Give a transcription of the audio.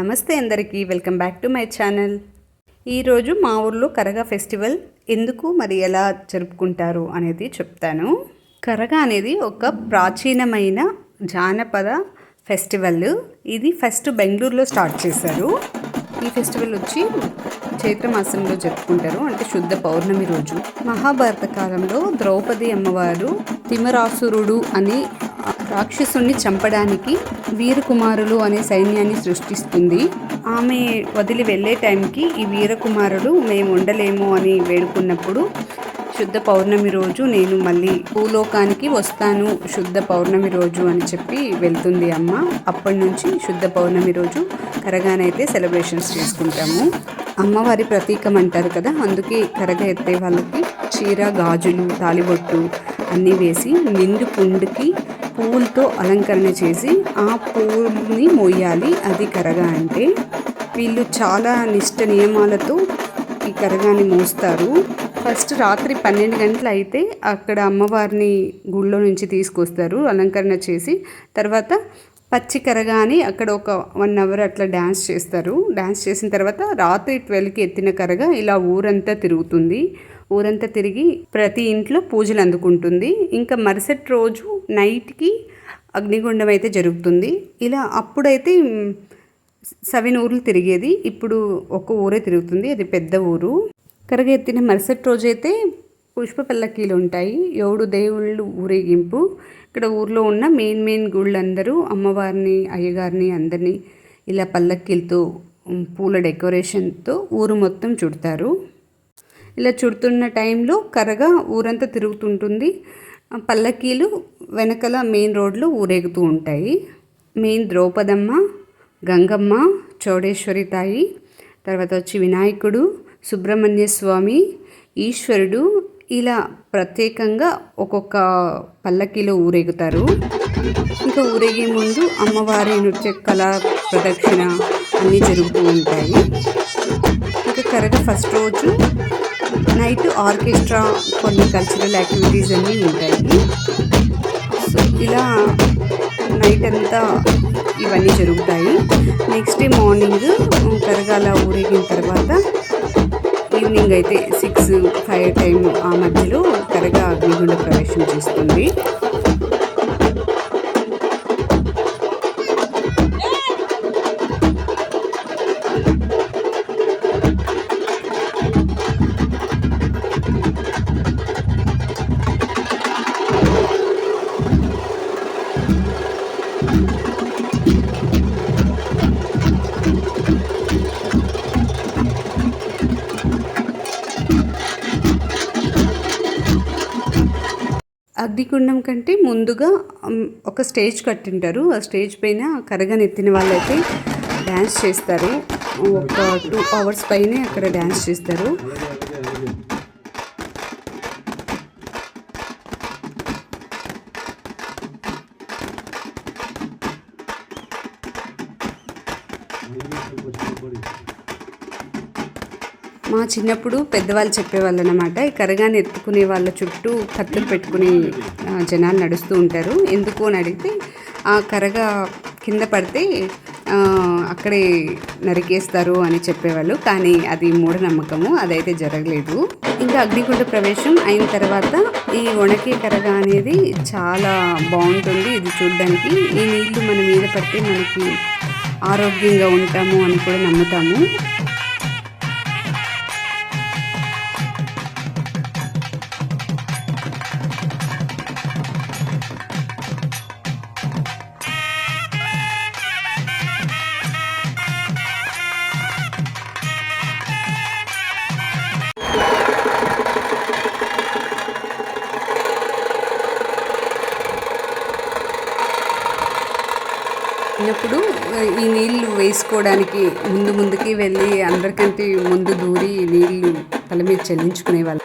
నమస్తే అందరికీ, welcome back to my channel. ఈరోజు మా ఊర్లో కరగా ఫెస్టివల్ ఎందుకు మరి ఎలా జరుపుకుంటారు అనేది చెప్తాను. కరగా అనేది ఒక ప్రాచీనమైన జానపద ఫెస్టివల్. ఇది ఫస్ట్ బెంగళూరులో స్టార్ట్ చేశారు. ఈ ఫెస్టివల్ వచ్చి చైత్ర మాసంలో జరుపుకుంటారు, అంటే శుద్ధ పౌర్ణమి రోజు. మహాభారత కాలంలో ద్రౌపది అమ్మవారు తిమరాసురుడు అని రాక్షసుని చంపడానికి వీరకుమారులు అనే సైన్యాన్ని సృష్టిస్తుంది. ఆమె వదిలి వెళ్ళే టైంకి ఈ వీరకుమారులు మేము ఉండలేము అని వేడుకున్నప్పుడు శుద్ధ పౌర్ణమి రోజు నేను మళ్ళీ భూలోకానికి వస్తాను శుద్ధ పౌర్ణమి రోజు అని చెప్పి వెళ్తుంది అమ్మ. అప్పటి నుంచి శుద్ధ పౌర్ణమి రోజు కరగానైతే సెలబ్రేషన్స్ చేసుకుంటాము. అమ్మవారి ప్రతీకం అంటారు కదా, అందుకే కరగ ఎత్తే వాళ్ళకి చీర, గాజులు, తాలిబొట్టు అన్నీ వేసి నిండు కుండుకి పువ్వులతో అలంకరణ చేసి ఆ పువ్వుని మోయాలి. అది కరగా అంటే. వీళ్ళు చాలా నిష్ట నియమాలతో ఈ కరగాని మోస్తారు. ఫస్ట్ రాత్రి 12 గంటలు అయితే అక్కడ అమ్మవారిని గుళ్ళో నుంచి తీసుకొస్తారు అలంకరణ చేసి. తర్వాత పచ్చి కరగా అని అక్కడ ఒక 1 అవర్ అట్లా డ్యాన్స్ చేస్తారు. డ్యాన్స్ చేసిన తర్వాత రాత్రి 12కి ఎత్తిన కరగా ఇలా ఊరంతా తిరుగుతుంది. ఊరంతా తిరిగి ప్రతి ఇంట్లో పూజలు అందుకుంటుంది. ఇంకా మరుసటి రోజు నైట్కి అగ్నిగుండం అయితే జరుగుతుంది. ఇలా అప్పుడైతే 7 ఊర్లు తిరిగేది, ఇప్పుడు ఒక ఊరే తిరుగుతుంది. అది పెద్ద ఊరు. కరగ ఎత్తిన మరుసటి రోజు అయితే పుష్ప పల్లకీలు ఉంటాయి, 7 దేవుళ్ళు ఊరేగింపు. ఇక్కడ ఊర్లో ఉన్న మెయిన్ గుళ్ళందరూ అమ్మవారిని, అయ్యగారిని అందరినీ ఇలా పల్లకీలతో పూల డెకరేషన్తో ఊరు మొత్తం చుడతారు. ఇలా చుడుతున్న టైంలో కరగా ఊరంతా తిరుగుతుంటుంది. పల్లకీలు వెనకల మెయిన్ రోడ్లు ఊరేగుతూ ఉంటాయి. మెయిన్ ద్రౌపదమ్మ, గంగమ్మ, చౌడేశ్వరి తాయి, తర్వాత వచ్చి వినాయకుడు, సుబ్రహ్మణ్య స్వామి, ఈశ్వరుడు ఇలా ప్రత్యేకంగా ఒక్కొక్క పల్లకీలో ఊరేగుతారు. ఇంకా ఊరేగే ముందు అమ్మవారి నృత్య కళా ప్రదక్షిణ అన్నీ జరుగుతూ ఉంటాయి. ఇంకా కరగా ఫస్ట్ రోజు నైట్ ఆర్కెస్ట్రా, కొన్ని కల్చరల్ యాక్టివిటీస్ అన్నీ ఉంటాయి. సో ఇలా నైట్ అంతా ఇవన్నీ జరుగుతాయి. నెక్స్ట్ డే మార్నింగ్ కరగాల ఊరేగిన తర్వాత ఈవినింగ్ అయితే 6-5 టైం ఆ మధ్యలో కరగా అగ్నిగుండ ప్రవేశం చేస్తుంది. అగ్నిగుండం కంటే ముందుగా ఒక స్టేజ్ కట్టింటారు. ఆ స్టేజ్ పైన కరగనెత్తిన వాళ్ళైతే డ్యాన్స్ చేస్తారు. ఒక 2 అవర్స్ పైనే అక్కడ డ్యాన్స్ చేస్తారు. మా చిన్నప్పుడు పెద్దవాళ్ళు చెప్పేవాళ్ళు అన్నమాట, ఈ కరగాని ఎత్తుకునే వాళ్ళ చుట్టూ కత్తులు పెట్టుకుని జనాలు నడుస్తూ ఉంటారు. ఎందుకు అని అడిగితే ఆ కరగా కింద పడితే అక్కడే నరికేస్తారు అని చెప్పేవాళ్ళు. కానీ అది మూఢనమ్మకము, అదైతే జరగలేదు. ఇంకా అగ్నిగుండ ప్రవేశం అయిన తర్వాత ఈ వణకే కరగా అనేది చాలా బాగుంటుంది. ఇది చూడడానికి ఈ నీళ్లు మన మీద పడితే మనకి ఆరోగ్యంగా ఉంటాము అని కూడా నమ్ముతాము. చిన్నప్పుడు ఈ నీళ్ళు వేసుకోవడానికి ముందుకి వెళ్ళి అందరికంటే ముందు దూరి నీళ్ళు తల మీద చెల్లించుకునేవాళ్ళు.